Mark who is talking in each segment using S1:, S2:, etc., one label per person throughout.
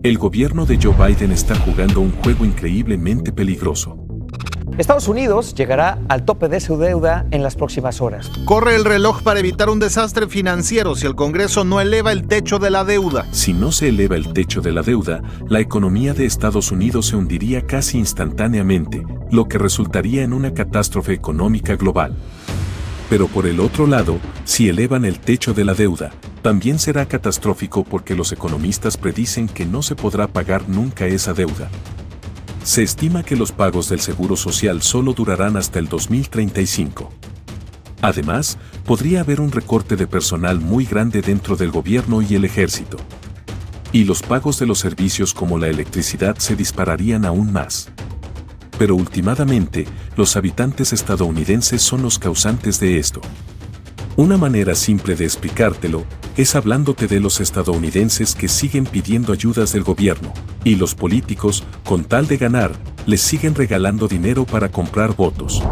S1: El gobierno de Joe Biden está jugando un juego increíblemente peligroso.
S2: Estados Unidos llegará al tope de su deuda en las próximas horas.
S3: Corre el reloj para evitar un desastre financiero si el Congreso no eleva el techo de la deuda.
S1: Si no se eleva el techo de la deuda, la economía de Estados Unidos se hundiría casi instantáneamente, lo que resultaría en una catástrofe económica global. Pero por el otro lado, si elevan el techo de la deuda, también será catastrófico porque los economistas predicen que no se podrá pagar nunca esa deuda. Se estima que los pagos del Seguro Social solo durarán hasta el 2035. Además, podría haber un recorte de personal muy grande dentro del gobierno y el ejército. Y los pagos de los servicios como la electricidad se dispararían aún más. Pero últimamente, los habitantes estadounidenses son los causantes de esto. Una manera simple de explicártelo es hablándote de los estadounidenses que siguen pidiendo ayudas del gobierno, y los políticos, con tal de ganar, les siguen regalando dinero para comprar votos.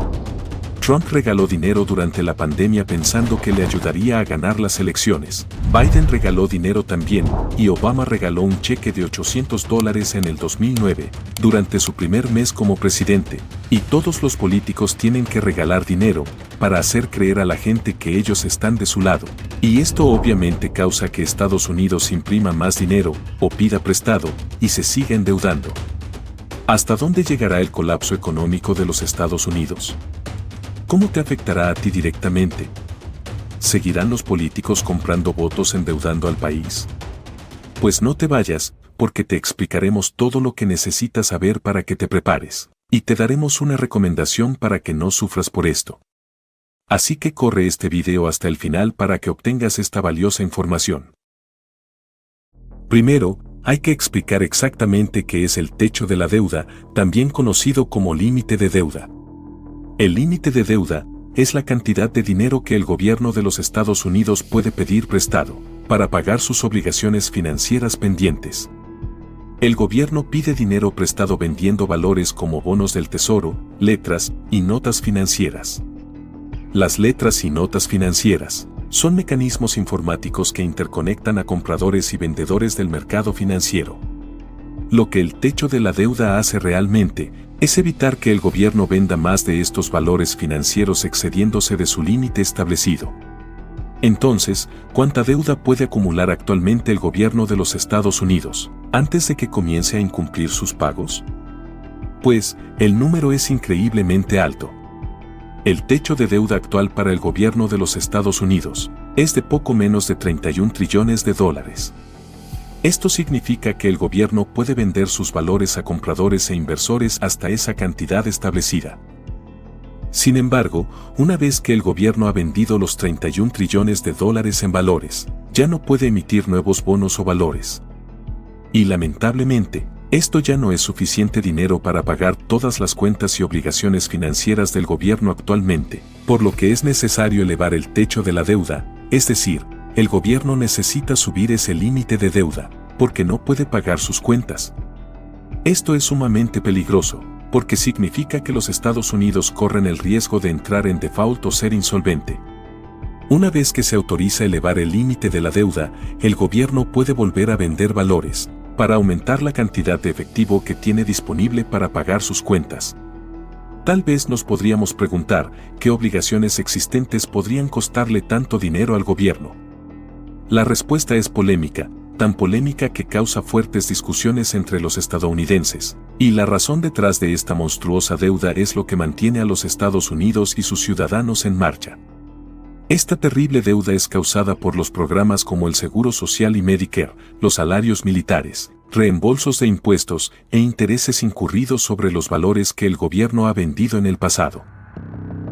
S1: Trump regaló dinero durante la pandemia pensando que le ayudaría a ganar las elecciones. Biden regaló dinero también, y Obama regaló un cheque de $800 en el 2009, durante su primer mes como presidente, y todos los políticos tienen que regalar dinero para hacer creer a la gente que ellos están de su lado. Y esto obviamente causa que Estados Unidos imprima más dinero, o pida prestado, y se siga endeudando. ¿Hasta dónde llegará el colapso económico de los Estados Unidos? ¿Cómo te afectará a ti directamente? ¿Seguirán los políticos comprando votos endeudando al país? Pues no te vayas, porque te explicaremos todo lo que necesitas saber para que te prepares, y te daremos una recomendación para que no sufras por esto. Así que corre este video hasta el final para que obtengas esta valiosa información. Primero, hay que explicar exactamente qué es el techo de la deuda, también conocido como límite de deuda. El límite de deuda es la cantidad de dinero que el gobierno de los Estados Unidos puede pedir prestado para pagar sus obligaciones financieras pendientes. El gobierno pide dinero prestado vendiendo valores como bonos del tesoro, letras y notas financieras. Las letras y notas financieras son mecanismos informáticos que interconectan a compradores y vendedores del mercado financiero. Lo que el techo de la deuda hace realmente es evitar que el gobierno venda más de estos valores financieros excediéndose de su límite establecido. Entonces, ¿cuánta deuda puede acumular actualmente el gobierno de los Estados Unidos antes de que comience a incumplir sus pagos? Pues, el número es increíblemente alto. El techo de deuda actual para el gobierno de los Estados Unidos es de poco menos de $31 trillones. Esto significa que el gobierno puede vender sus valores a compradores e inversores hasta esa cantidad establecida. Sin embargo, una vez que el gobierno ha vendido los $31 trillones en valores, ya no puede emitir nuevos bonos o valores. Y lamentablemente, esto ya no es suficiente dinero para pagar todas las cuentas y obligaciones financieras del gobierno actualmente, por lo que es necesario elevar el techo de la deuda, es decir, el gobierno necesita subir ese límite de deuda, porque no puede pagar sus cuentas. Esto es sumamente peligroso, porque significa que los Estados Unidos corren el riesgo de entrar en default o ser insolvente. Una vez que se autoriza elevar el límite de la deuda, el gobierno puede volver a vender valores, para aumentar la cantidad de efectivo que tiene disponible para pagar sus cuentas. Tal vez nos podríamos preguntar qué obligaciones existentes podrían costarle tanto dinero al gobierno. La respuesta es polémica, tan polémica que causa fuertes discusiones entre los estadounidenses, y la razón detrás de esta monstruosa deuda es lo que mantiene a los Estados Unidos y sus ciudadanos en marcha. Esta terrible deuda es causada por los programas como el Seguro Social y Medicare, los salarios militares, reembolsos de impuestos e intereses incurridos sobre los valores que el gobierno ha vendido en el pasado.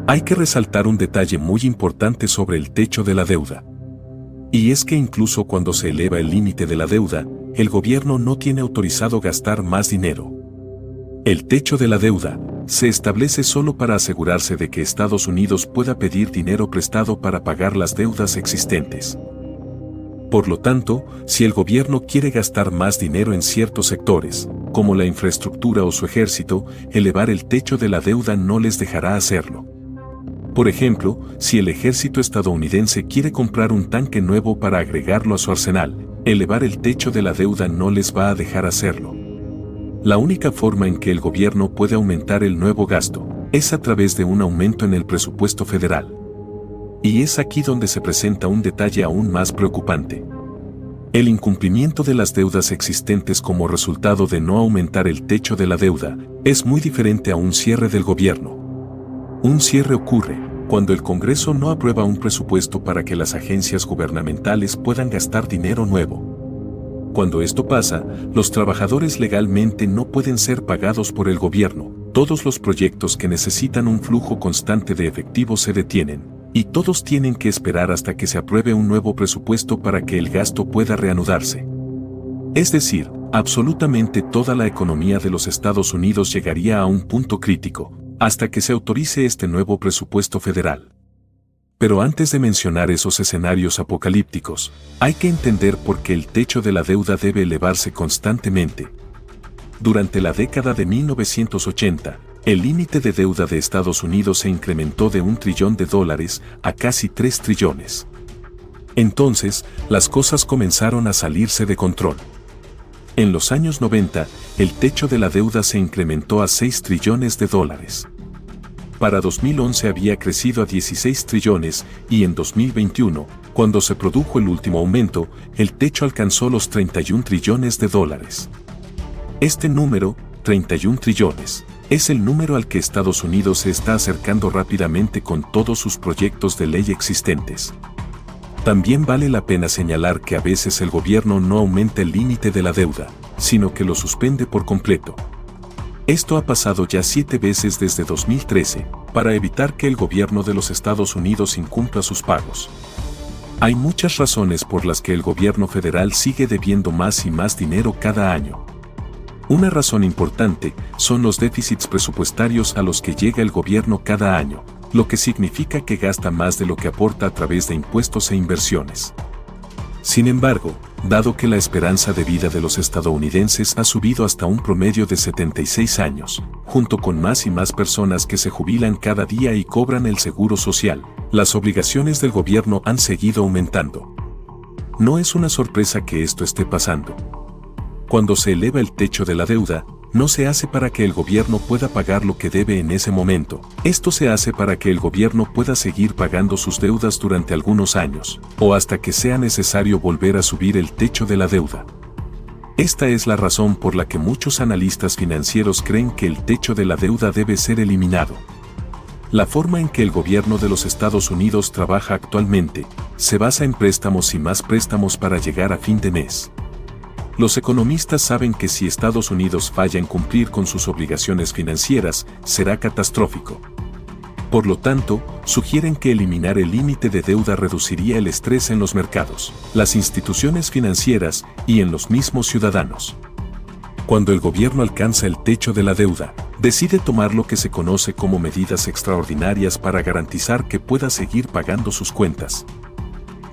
S1: Hay que resaltar un detalle muy importante sobre el techo de la deuda. Y es que incluso cuando se eleva el límite de la deuda, el gobierno no tiene autorizado gastar más dinero. El techo de la deuda se establece solo para asegurarse de que Estados Unidos pueda pedir dinero prestado para pagar las deudas existentes. Por lo tanto, si el gobierno quiere gastar más dinero en ciertos sectores, como la infraestructura o su ejército, elevar el techo de la deuda no les dejará hacerlo. Por ejemplo, si el ejército estadounidense quiere comprar un tanque nuevo para agregarlo a su arsenal, Elevar el techo de la deuda no les va a dejar hacerlo. La única forma en que el gobierno puede aumentar el nuevo gasto es a través de un aumento en el presupuesto federal. Y es aquí donde se presenta un detalle aún más preocupante. El incumplimiento de las deudas existentes como resultado de no aumentar el techo de la deuda es muy diferente a un cierre del gobierno. Un cierre ocurre cuando el Congreso no aprueba un presupuesto para que las agencias gubernamentales puedan gastar dinero nuevo. Cuando esto pasa, los trabajadores legalmente no pueden ser pagados por el gobierno, todos los proyectos que necesitan un flujo constante de efectivo se detienen. Y todos tienen que esperar hasta que se apruebe un nuevo presupuesto para que el gasto pueda reanudarse. Es decir, absolutamente toda la economía de los Estados Unidos llegaría a un punto crítico, hasta que se autorice este nuevo presupuesto federal. Pero antes de mencionar esos escenarios apocalípticos, hay que entender por qué el techo de la deuda debe elevarse constantemente. Durante la década de 1980, el límite de deuda de Estados Unidos se incrementó de $1 trillón a casi 3 trillones. Entonces, las cosas comenzaron a salirse de control. En los años 90, el techo de la deuda se incrementó a $6 trillones. Para 2011 había crecido a 16 trillones y en 2021, cuando se produjo el último aumento, el techo alcanzó los $31 trillones. Este número, 31 trillones, es el número al que Estados Unidos se está acercando rápidamente con todos sus proyectos de ley existentes. También vale la pena señalar que a veces el gobierno no aumenta el límite de la deuda, sino que lo suspende por completo. Esto ha pasado ya 7 veces desde 2013, para evitar que el gobierno de los Estados Unidos incumpla sus pagos. Hay muchas razones por las que el gobierno federal sigue debiendo más y más dinero cada año. Una razón importante son los déficits presupuestarios a los que llega el gobierno cada año, lo que significa que gasta más de lo que aporta a través de impuestos e inversiones. Sin embargo, dado que la esperanza de vida de los estadounidenses ha subido hasta un promedio de 76 años, junto con más y más personas que se jubilan cada día y cobran el seguro social, las obligaciones del gobierno han seguido aumentando. No es una sorpresa que esto esté pasando. Cuando se eleva el techo de la deuda, no se hace para que el gobierno pueda pagar lo que debe en ese momento. Esto se hace para que el gobierno pueda seguir pagando sus deudas durante algunos años, o hasta que sea necesario volver a subir el techo de la deuda. Esta es la razón por la que muchos analistas financieros creen que el techo de la deuda debe ser eliminado. La forma en que el gobierno de los Estados Unidos trabaja actualmente se basa en préstamos y más préstamos para llegar a fin de mes. Los economistas saben que si Estados Unidos falla en cumplir con sus obligaciones financieras, será catastrófico. Por lo tanto, sugieren que eliminar el límite de deuda reduciría el estrés en los mercados, las instituciones financieras y en los mismos ciudadanos. Cuando el gobierno alcanza el techo de la deuda, decide tomar lo que se conoce como medidas extraordinarias para garantizar que pueda seguir pagando sus cuentas.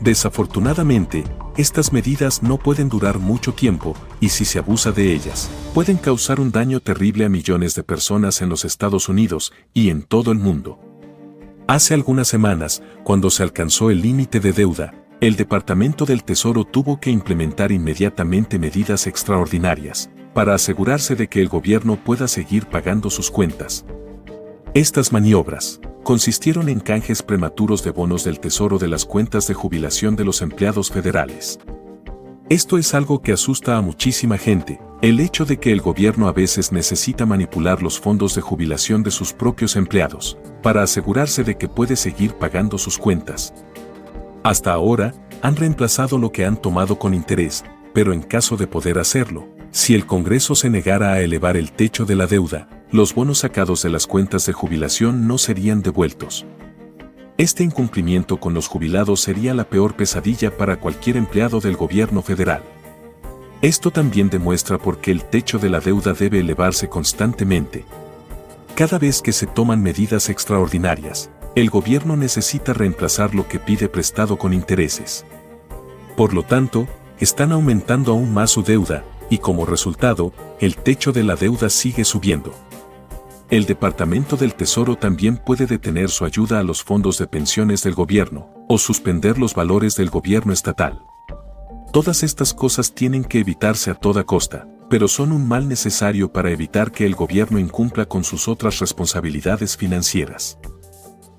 S1: Desafortunadamente, estas medidas no pueden durar mucho tiempo y si se abusa de ellas, pueden causar un daño terrible a millones de personas en los Estados Unidos y en todo el mundo. Hace algunas semanas, cuando se alcanzó el límite de deuda, el Departamento del Tesoro tuvo que implementar inmediatamente medidas extraordinarias para asegurarse de que el gobierno pueda seguir pagando sus cuentas. Estas maniobras consistieron en canjes prematuros de bonos del Tesoro de las cuentas de jubilación de los empleados federales. Esto es algo que asusta a muchísima gente, el hecho de que el gobierno a veces necesita manipular los fondos de jubilación de sus propios empleados, para asegurarse de que puede seguir pagando sus cuentas. Hasta ahora, han reemplazado lo que han tomado con interés, pero en caso de poder hacerlo, si el Congreso se negara a elevar el techo de la deuda, los bonos sacados de las cuentas de jubilación no serían devueltos. Este incumplimiento con los jubilados sería la peor pesadilla para cualquier empleado del gobierno federal. Esto también demuestra por qué el techo de la deuda debe elevarse constantemente. Cada vez que se toman medidas extraordinarias, el gobierno necesita reemplazar lo que pide prestado con intereses. Por lo tanto, están aumentando aún más su deuda, y como resultado, el techo de la deuda sigue subiendo. El Departamento del Tesoro también puede detener su ayuda a los fondos de pensiones del gobierno, o suspender los valores del gobierno estatal. Todas estas cosas tienen que evitarse a toda costa, pero son un mal necesario para evitar que el gobierno incumpla con sus otras responsabilidades financieras.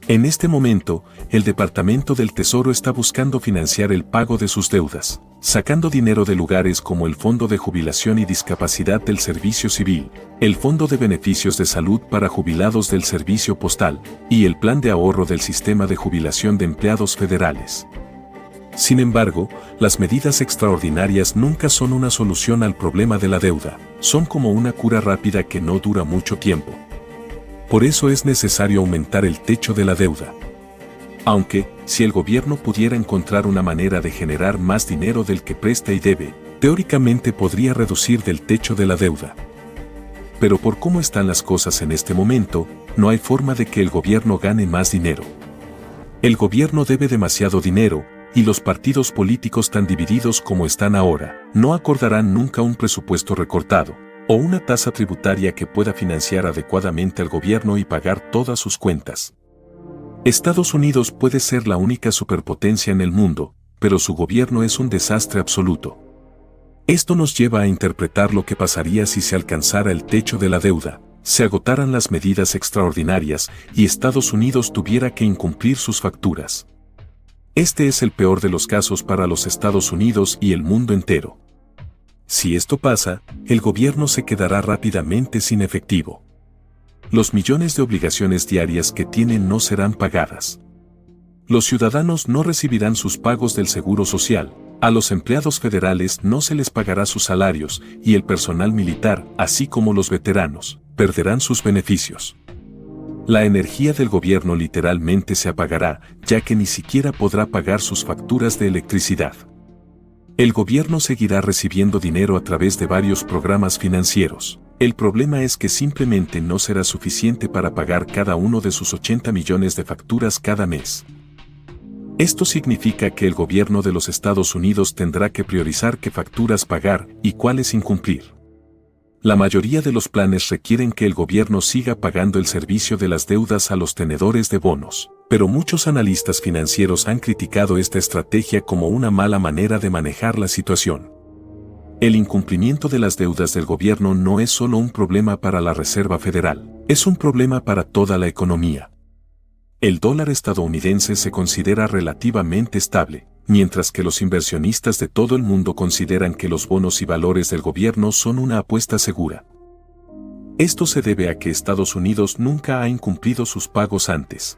S1: En este momento, el Departamento del Tesoro está buscando financiar el pago de sus deudas, sacando dinero de lugares como el Fondo de Jubilación y Discapacidad del Servicio Civil, el Fondo de Beneficios de Salud para Jubilados del Servicio Postal y el Plan de Ahorro del Sistema de Jubilación de Empleados Federales. Sin embargo, las medidas extraordinarias nunca son una solución al problema de la deuda, son como una cura rápida que no dura mucho tiempo. Por eso es necesario aumentar el techo de la deuda. Aunque, si el gobierno pudiera encontrar una manera de generar más dinero del que presta y debe, teóricamente podría reducir del techo de la deuda. Pero por cómo están las cosas en este momento, no hay forma de que el gobierno gane más dinero. El gobierno debe demasiado dinero, y los partidos políticos tan divididos como están ahora, no acordarán nunca un presupuesto recortado, o una tasa tributaria que pueda financiar adecuadamente al gobierno y pagar todas sus cuentas. Estados Unidos puede ser la única superpotencia en el mundo, pero su gobierno es un desastre absoluto. Esto nos lleva a interpretar lo que pasaría si se alcanzara el techo de la deuda, se agotaran las medidas extraordinarias y Estados Unidos tuviera que incumplir sus facturas. Este es el peor de los casos para los Estados Unidos y el mundo entero. Si esto pasa, el gobierno se quedará rápidamente sin efectivo. Los millones de obligaciones diarias que tienen no serán pagadas. Los ciudadanos no recibirán sus pagos del Seguro Social, a los empleados federales no se les pagará sus salarios y el personal militar, así como los veteranos, perderán sus beneficios. La energía del gobierno literalmente se apagará, ya que ni siquiera podrá pagar sus facturas de electricidad. El gobierno seguirá recibiendo dinero a través de varios programas financieros. El problema es que simplemente no será suficiente para pagar cada uno de sus 80 millones de facturas cada mes. Esto significa que el gobierno de los Estados Unidos tendrá que priorizar qué facturas pagar y cuáles incumplir. La mayoría de los planes requieren que el gobierno siga pagando el servicio de las deudas a los tenedores de bonos, pero muchos analistas financieros han criticado esta estrategia como una mala manera de manejar la situación. El incumplimiento de las deudas del gobierno no es solo un problema para la Reserva Federal, es un problema para toda la economía. El dólar estadounidense se considera relativamente estable, mientras que los inversionistas de todo el mundo consideran que los bonos y valores del gobierno son una apuesta segura. Esto se debe a que Estados Unidos nunca ha incumplido sus pagos antes.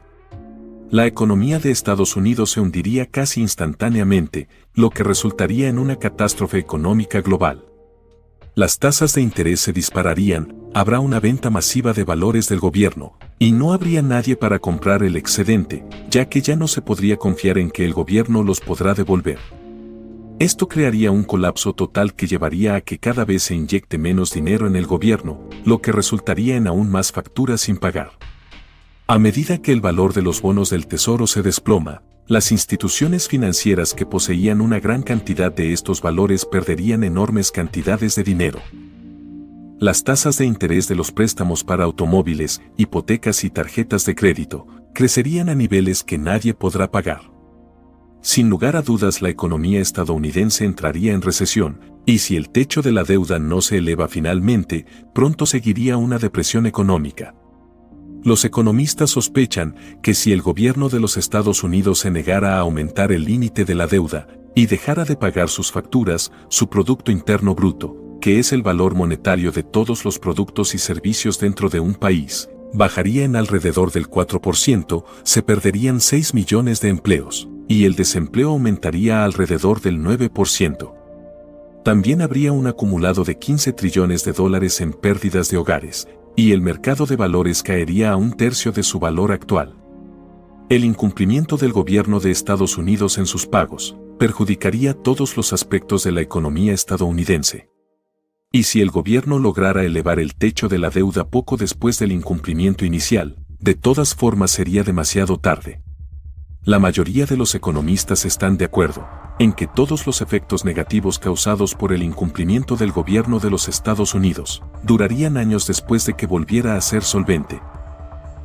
S1: La economía de Estados Unidos se hundiría casi instantáneamente, lo que resultaría en una catástrofe económica global. Las tasas de interés se dispararían, habrá una venta masiva de valores del gobierno, y no habría nadie para comprar el excedente, ya que ya no se podría confiar en que el gobierno los podrá devolver. Esto crearía un colapso total que llevaría a que cada vez se inyecte menos dinero en el gobierno, lo que resultaría en aún más facturas sin pagar. A medida que el valor de los bonos del Tesoro se desploma, las instituciones financieras que poseían una gran cantidad de estos valores perderían enormes cantidades de dinero. Las tasas de interés de los préstamos para automóviles, hipotecas y tarjetas de crédito crecerían a niveles que nadie podrá pagar. Sin lugar a dudas, la economía estadounidense entraría en recesión, y si el techo de la deuda no se eleva finalmente, pronto seguiría una depresión económica. Los economistas sospechan que si el gobierno de los Estados Unidos se negara a aumentar el límite de la deuda y dejara de pagar sus facturas, su Producto Interno Bruto, que es el valor monetario de todos los productos y servicios dentro de un país, bajaría en alrededor del 4%, se perderían 6 millones de empleos, y el desempleo aumentaría a alrededor del 9%. También habría un acumulado de 15 trillones de dólares en pérdidas de hogares, y el mercado de valores caería a un tercio de su valor actual. El incumplimiento del gobierno de Estados Unidos en sus pagos perjudicaría todos los aspectos de la economía estadounidense. Y si el gobierno lograra elevar el techo de la deuda poco después del incumplimiento inicial, de todas formas sería demasiado tarde. La mayoría de los economistas están de acuerdo en que todos los efectos negativos causados por el incumplimiento del gobierno de los Estados Unidos durarían años después de que volviera a ser solvente.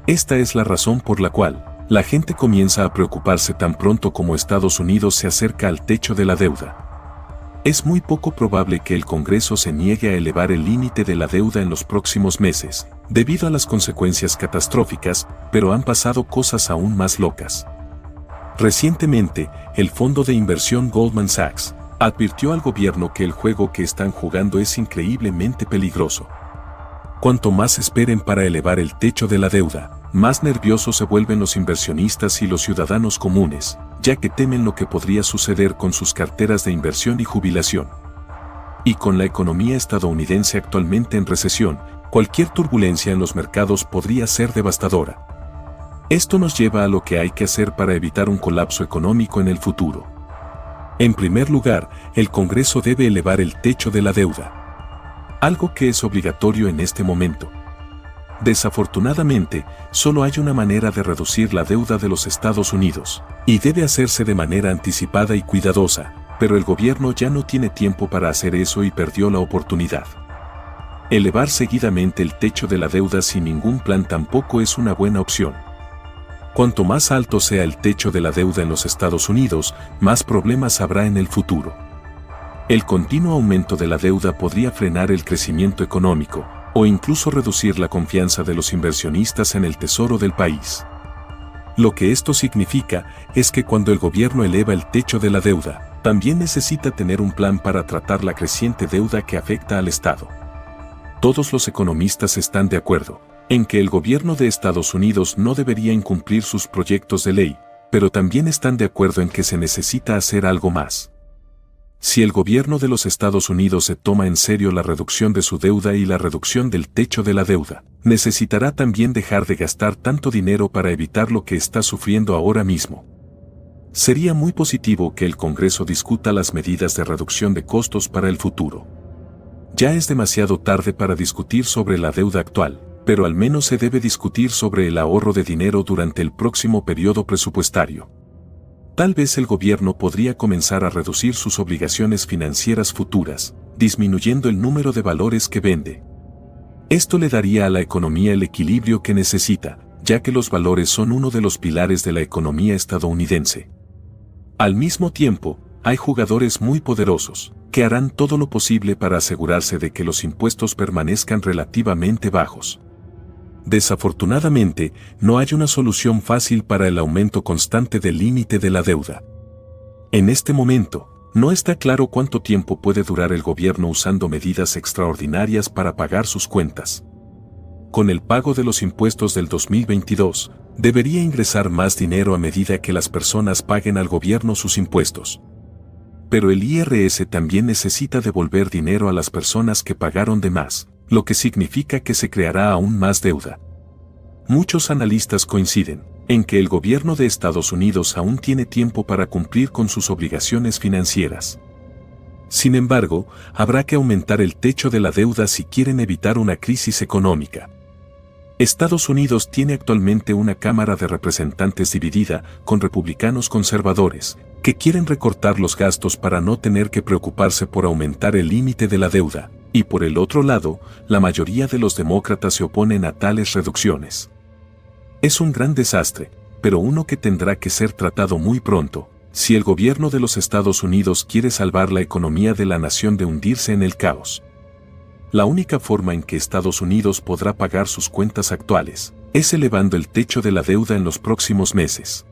S1: Esta es la razón por la cual la gente comienza a preocuparse tan pronto como Estados Unidos se acerca al techo de la deuda. Es muy poco probable que el Congreso se niegue a elevar el límite de la deuda en los próximos meses, debido a las consecuencias catastróficas, pero han pasado cosas aún más locas. Recientemente, el fondo de inversión Goldman Sachs advirtió al gobierno que el juego que están jugando es increíblemente peligroso. Cuanto más esperen para elevar el techo de la deuda, más nerviosos se vuelven los inversionistas y los ciudadanos comunes, ya que temen lo que podría suceder con sus carteras de inversión y jubilación. Y con la economía estadounidense actualmente en recesión, cualquier turbulencia en los mercados podría ser devastadora. Esto nos lleva a lo que hay que hacer para evitar un colapso económico en el futuro. En primer lugar, el Congreso debe elevar el techo de la deuda, algo que es obligatorio en este momento. Desafortunadamente, solo hay una manera de reducir la deuda de los Estados Unidos, y debe hacerse de manera anticipada y cuidadosa, pero el gobierno ya no tiene tiempo para hacer eso y perdió la oportunidad. Elevar seguidamente el techo de la deuda sin ningún plan tampoco es una buena opción. Cuanto más alto sea el techo de la deuda en los Estados Unidos, más problemas habrá en el futuro. El continuo aumento de la deuda podría frenar el crecimiento económico, o incluso reducir la confianza de los inversionistas en el tesoro del país. Lo que esto significa es que cuando el gobierno eleva el techo de la deuda, también necesita tener un plan para tratar la creciente deuda que afecta al Estado. Todos los economistas están de acuerdo en que el gobierno de Estados Unidos no debería incumplir sus proyectos de ley, pero también están de acuerdo en que se necesita hacer algo más. Si el gobierno de los Estados Unidos se toma en serio la reducción de su deuda y la reducción del techo de la deuda, necesitará también dejar de gastar tanto dinero para evitar lo que está sufriendo ahora mismo. Sería muy positivo que el Congreso discuta las medidas de reducción de costos para el futuro. Ya es demasiado tarde para discutir sobre la deuda actual, pero al menos se debe discutir sobre el ahorro de dinero durante el próximo periodo presupuestario. Tal vez el gobierno podría comenzar a reducir sus obligaciones financieras futuras, disminuyendo el número de valores que vende. Esto le daría a la economía el equilibrio que necesita, ya que los valores son uno de los pilares de la economía estadounidense. Al mismo tiempo, hay jugadores muy poderosos, que harán todo lo posible para asegurarse de que los impuestos permanezcan relativamente bajos. Desafortunadamente, no hay una solución fácil para el aumento constante del límite de la deuda. En este momento, no está claro cuánto tiempo puede durar el gobierno usando medidas extraordinarias para pagar sus cuentas. Con el pago de los impuestos del 2022, debería ingresar más dinero a medida que las personas paguen al gobierno sus impuestos. Pero el IRS también necesita devolver dinero a las personas que pagaron de más, lo que significa que se creará aún más deuda. Muchos analistas coinciden en que el gobierno de Estados Unidos aún tiene tiempo para cumplir con sus obligaciones financieras. Sin embargo, habrá que aumentar el techo de la deuda si quieren evitar una crisis económica. Estados Unidos tiene actualmente una Cámara de Representantes dividida con republicanos conservadores, que quieren recortar los gastos para no tener que preocuparse por aumentar el límite de la deuda, y por el otro lado, la mayoría de los demócratas se oponen a tales reducciones. Es un gran desastre, pero uno que tendrá que ser tratado muy pronto, si el gobierno de los Estados Unidos quiere salvar la economía de la nación de hundirse en el caos. La única forma en que Estados Unidos podrá pagar sus cuentas actuales es elevando el techo de la deuda en los próximos meses.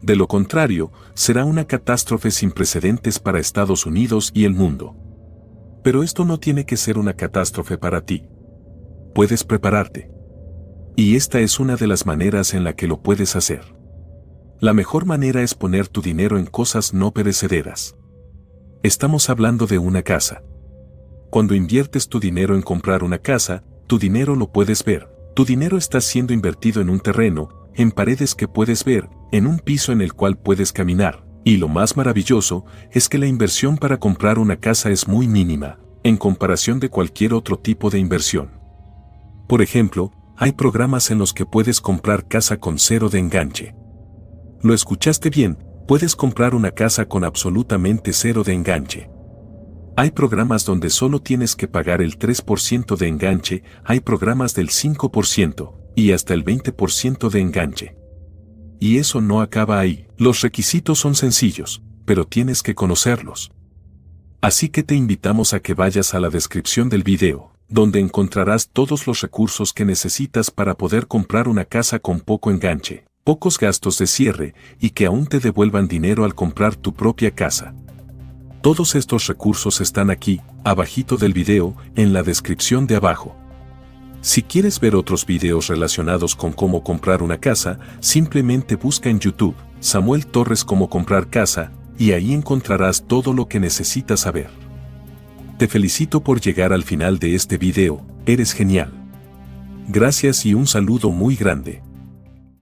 S1: De lo contrario, será una catástrofe sin precedentes para Estados Unidos y el mundo. Pero esto no tiene que ser una catástrofe para ti. Puedes prepararte. Y esta es una de las maneras en la que lo puedes hacer. La mejor manera es poner tu dinero en cosas no perecederas. Estamos hablando de una casa. Cuando inviertes tu dinero en comprar una casa, tu dinero lo puedes ver. Tu dinero está siendo invertido en un terreno, en paredes que puedes ver, en un piso en el cual puedes caminar. Y lo más maravilloso es que la inversión para comprar una casa es muy mínima, en comparación de cualquier otro tipo de inversión. Por ejemplo, hay programas en los que puedes comprar casa con cero de enganche. Lo escuchaste bien, puedes comprar una casa con absolutamente cero de enganche. Hay programas donde solo tienes que pagar el 3% de enganche, hay programas del 5% y hasta el 20% de enganche. Y eso no acaba ahí. Los requisitos son sencillos, pero tienes que conocerlos. Así que te invitamos a que vayas a la descripción del video, donde encontrarás todos los recursos que necesitas para poder comprar una casa con poco enganche, pocos gastos de cierre y que aún te devuelvan dinero al comprar tu propia casa. Todos estos recursos están aquí, abajito del video, en la descripción de abajo. Si quieres ver otros videos relacionados con cómo comprar una casa, simplemente busca en YouTube, Samuel Torres Cómo Comprar Casa, y ahí encontrarás todo lo que necesitas saber. Te felicito por llegar al final de este video, eres genial. Gracias y un saludo muy grande.